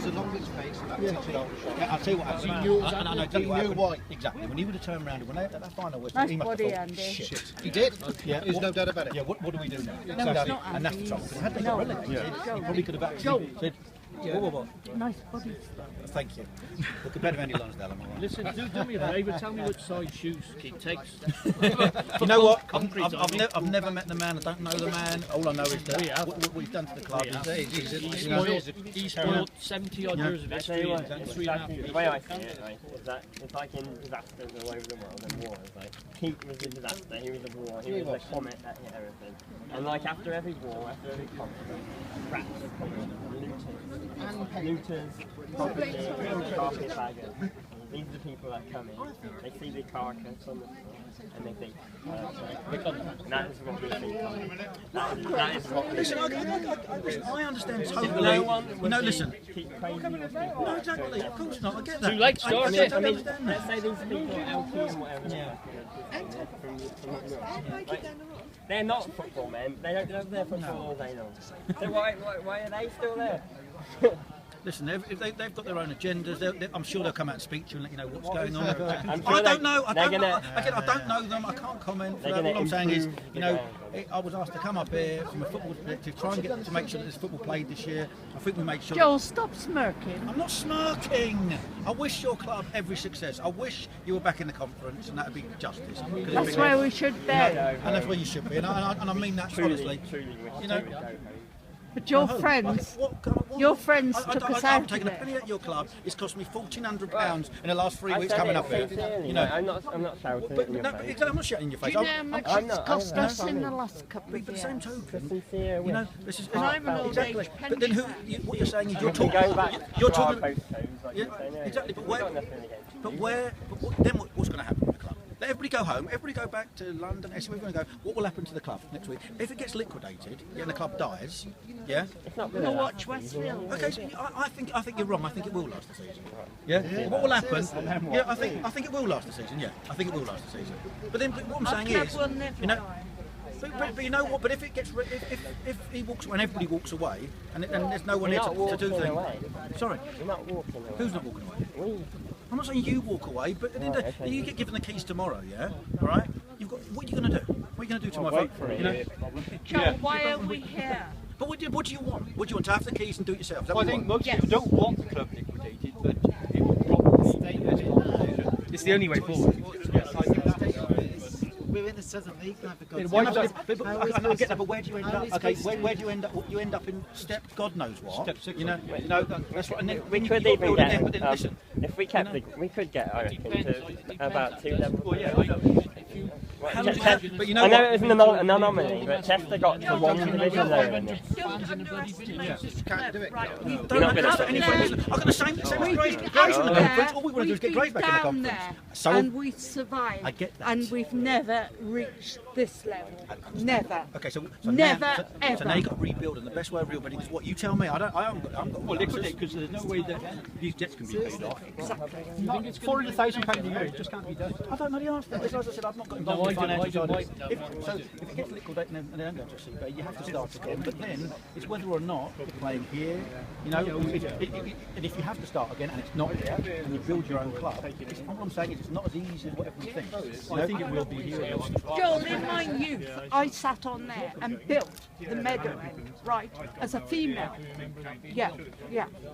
the longest face, and that's it. I'll tell you what happened. He knew why. Exactly. When he would have turned around and when that final was, Nice he must body, have thought, Andy. shit. He did. Yeah, There's no doubt about it. Yeah, what do we do now? No, Exactly. it's not, And that's the trouble. Had they got relegated, he probably could have actually said, what? Nice body. Thank you. Looking better than any Lonsdale, am I right? Listen, do me a favour, tell me which size shoes Keith takes. You know what? I've never met the man, I don't know the man. All I know is that what we've done to the club is He's spoiled 70 odd years of history. The way I see it, right, is that it's like in disasters all over the world and wars. Like Keith was a disaster, he was a war, he was a comet that hit everything. And like after every war, after every conflict, rats are coming, looters, property, carpet baggers. These are the people that come in. They see the carcass on the floor and they think, and that is what we think. That is what we think. Listen, I understand totally. No one would listen. keep crazy. No, exactly. Of course not. I get that. Too late, I start get it. Let's that. say these people are LT and whatever. They're not football men. They don't know their football all day long. So why are they still there? Listen, if they've got their own agendas, I'm sure they'll come out and speak to you and let you know what's going on. Sure I don't know. I don't know them. I can't comment. All I'm saying is, I was asked to come up here from a football perspective, try and get to make sure that there's football played this year. I think we made sure. Joel, stop smirking. I'm not smirking. I wish your club every success. I wish you were back in the conference, and that would be justice. That's where we should be. And that's where you should be. And I mean that honestly. You know. But your friends took us out I've taken of a penny it. at your club. It's cost me £1,400 in the last 3 weeks coming up here. You know, I'm not shouting at your face. I'm not shouting in your face. Do you know how much it's cost us in the last couple of But the same years? token, Sincere you know, this is And I'm an old exactly. age But then what you're saying is you're talking. Go back You're to our talking. postcodes, like you're saying, Exactly. But we've got nothing against you. then what's going to happen with the club? Let everybody go home. Everybody go back to London. We're going to go. What will happen to the club next week? If it gets liquidated, and the club dies, yeah. It's not We'll watch Westfield. Okay, so I think you're wrong. I think it will last the season. Yeah. What will happen? Yeah, I think it will last the season. Yeah, I think it will last the season. But then what I'm saying is, you know. But you know what? But if it gets if he walks away and everybody walks away and there's no one here to do things. Sorry. You're not walking away. Who's not walking away? We. I'm not saying you walk away, but at the end of the day, you get given the keys tomorrow, yeah? All right? What are you going to do? What are you going to do tomorrow? Wait for it. Joel, why are we here? But what do you want? What do you want, to have the keys and do it yourself? Is that Well, what I you think want? most people don't want the club liquidated, but it would probably stay as it is. It's the only way forward. We're in the Southern League now, for God's Why sake. I get that, but where do you end up? Okay, where do you end up? You end up in step God knows what. Step 6. You know, that's right. And then We could you've got to even build again, but then get, listen. if we kept we could get, I reckon, to about 2 levels. Well, yeah, But you know I know what? it was an anomaly, but Chester got to 1 division lower than this. Don't underestimate this Can't do it. Right, Don't understand anything. Listen, I've got the same as Grace in the conference. All we want to do is get Grace back in the down conference. there So and we survived. I get that. And we've never reached this level. Never. Okay, so Never, now, ever. So now you've got to rebuild, and the best way of rebuilding is what you tell me. I haven't got. well, liquidate, because there's no way that these debts can be paid off. Exactly. £400,000 a year, it just can't be done. I don't know the answer. As I said, I've not got involved in financial side. So if it gets liquidated and they don't go to CB, you have to start again. But then it's whether or not you're playing here. You know, and if you have to start again and it's not here, and you build your own club, what I'm saying is it's not as easy as what everyone thinks. I think it will be here. Joel, in my youth, I sat on there and built the meadow, right, as a female. Yeah,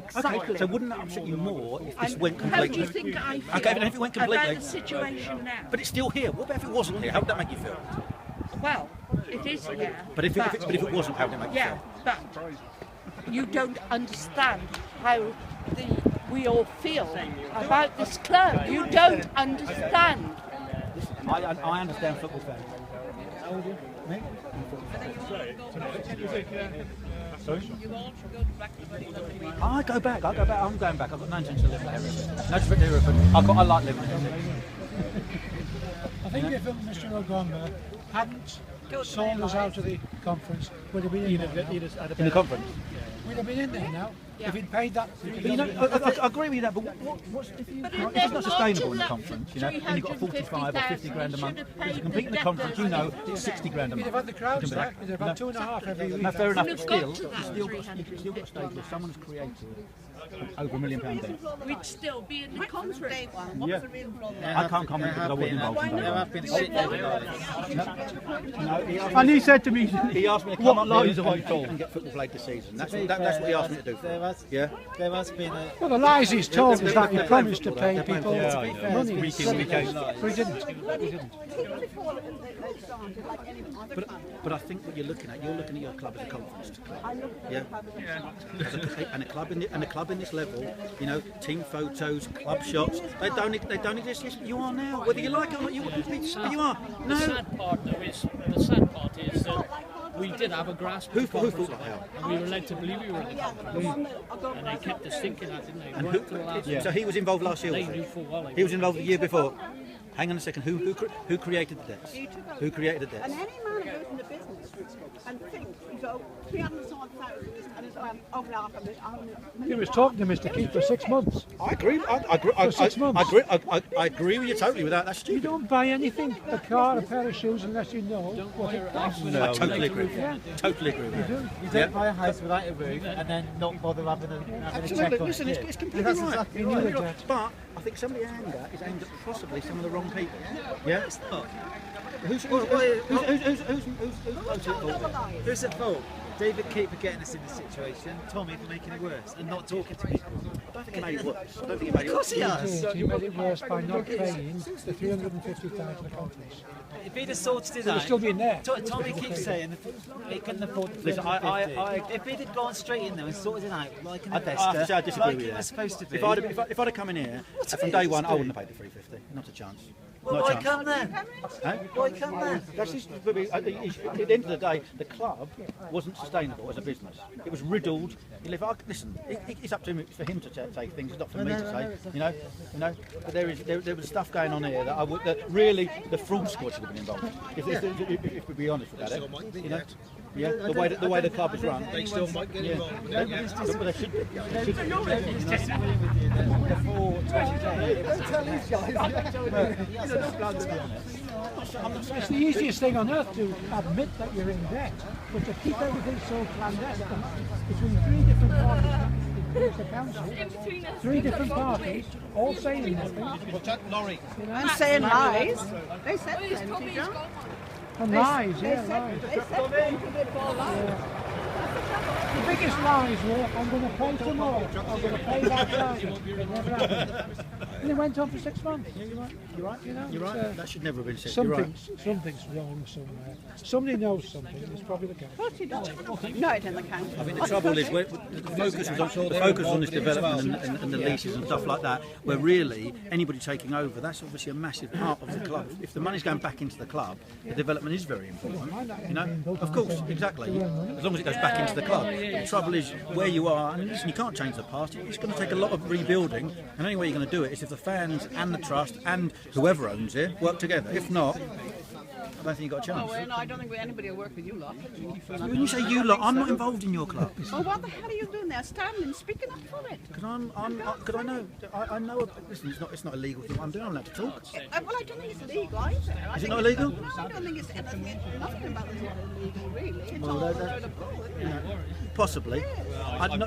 exactly. Okay, so wouldn't that upset you more if this went How do completely? you think I feel Okay, but if it went completely, about the situation now? but it's still here. What about if it wasn't here? How would that make you feel? Well, it is here. But if it wasn't, how would it make you Yeah, feel? but you don't understand how we all feel about this club. You don't understand. I understand football fans. How old are you? Me? Sorry? I go back. I'm going back. I've got no intention of living there. No disrespect to Hereford. I like living there. I think if Mr. O'Gomba hadn't sold us out of the conference, we'd have been in there. In the conference? We'd have been in there now. If he'd paid that. But you know, I agree with you that, but what's if you? It's not sustainable in the conference, you know. And you've got 45 or 50 grand a month. If you compete in the conference, you know it's 60 grand a month. He'd have had the crowds back. He'd have had 2.5 every week. No, fair enough. You've But got still, to that you've still got to state that someone has created over £1 million debt. We'd still be in the country. Yeah. I can't comment because I wasn't involved in There that. have been And he said to me, He asked me to what come up lies there have I told? and get football played this season. That's what he asked me to do. Yeah. There has been a... Well, the lies he's told is that he promised to pay people money. Week in, week out. But he didn't. He didn't. But I think what you're looking at your club as a conference club. Yeah. And a club in this level, you know, team photos, club shots, they don't exist. Yes, you are now. Whether you like it or not, you are. The sad part though is that we did have a grasp of the Who conference, thought that? and we were led to believe we were in the conference. And they kept us thinking that, didn't they? Right to the last minute. So he was involved last year. They Was he? knew full well. He was involved the year before. Hang on a second. Who created the debts? Who created the debts? And any man who goes into business and thinks, you go, 300,000 and it's over half a million. He was talking to Mr. Keith for 6 months. I agree. For 6 months. I agree with you totally with that. That's You stupid. don't buy anything, a car, a pair of shoes, unless you know what it costs. I totally agree with you. Totally agree with you. You don't buy a house without a roof and then not bother having a check on Listen, it. it's completely That's right. exactly He knew right. that. But I think some of the anger is aimed at possibly some of the wrong people. Yeah, it's not. Who's Who's at fault? David Keep for getting us in this situation, Tommy for making it worse and not talking to people. I don't think it made it worse. I don't think it made it Of course he has. He made it worse by not paying the 350,000 of conference. If he'd have sorted it It would still out, be in there. Tommy keeps saying he couldn't afford the Listen, 350. If he'd have gone straight in there and sorted it out like an I investor, disagree like with it you. was supposed to be, If I'd have come in here from day one, I wouldn't have paid the 350. Not a chance. well, Not a why chance. come then? Huh? Why come then? That's just, at the end of the day, the club wasn't sustainable as a business. It was riddled. Listen, it's up to him, for him to say things. It's not for me to say. You know. But there was stuff going on here that really the fraud squad should have been involved. If we be honest about it, you know. Yeah, the way the club is run. They still might get involved. But they should be. They should be. Before 20 days. It's the easiest thing on earth to admit that you're in debt, but to keep everything so clandestine between 3 different parties, including the council, 3 different parties, all saying nothing. I'm saying lies. They said plenty, don't And lies, yeah, lies. they? They said plenty before lies. The biggest lies were, I'm going to pay tomorrow, I'm going to pay that Friday. It never happened. And it went on for 6 months. You're right. You know, You're it's, right. That should never have been said. You're right. something's wrong somewhere. Somebody knows something. It's probably the council. Of course you don't. No, it in the council. I think the trouble is the focus on this development and the leases and stuff like that, where really anybody taking over, that's obviously a massive part of the club. If the money's going back into the club, the development is very important. You know, of course, exactly. As long as it goes back into the club. The trouble is where you are, and listen, you can't change the past. It's going to take a lot of rebuilding, and the only way you're going to do it is if the fans and the trust and whoever owns it work together. If not, I don't think you've got a chance. Well, no, I don't think anybody will work with you lot. When you say you lot, I'm not involved in your club. Well, what the hell are you doing there? Standing, speaking up for it. Because I know. Listen, it's not a legal thing. I'm doing. I'm allowed to talk. Well, I don't think it's legal either. Is it not illegal? No, I don't think it's anything. Nothing about it is illegal, really. It's Well, all that- a load of bull, isn't it? Possibly.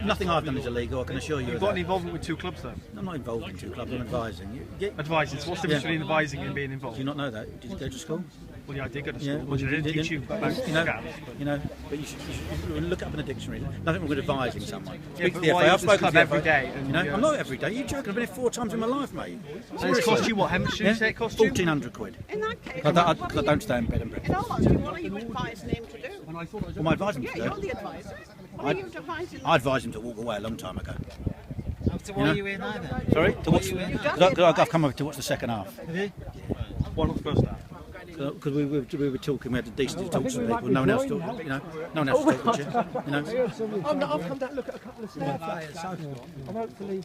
Nothing I've done is illegal. I can assure you. You've of got that. any involvement with 2 clubs though? I'm not involved in 2 clubs. I'm advising. Advising. So what's the difference between advising and being Do involved? you not know that? Did you go to school? Well, yeah, I did go to Yeah, school, but I didn't teach you about scams. But you should look up in the dictionary. Nothing wrong with advising someone. Speak to but the why FA. you I've spoken to club the every FA. day and, You know, yeah. I'm not every day. You joking? I've been here 4 times in my life, mate. And it's cost you what? How much did you say it cost you? £1,400. In that case, Because I don't stay in bed and in breakfast. all honesty, what are you advising him to do? What am I advising Yeah, to do? you're the advisor. What are you advising him? I advised him to walk away a long time ago. So why are you in there then? Sorry? To watch, I've come over to watch the second half. Why not the first half? Because we were talking, we had a decent talk to think we might people. be No one else going talked, now. you know. No one else talked to you. You know. I've come down to look at a couple of staff. And hopefully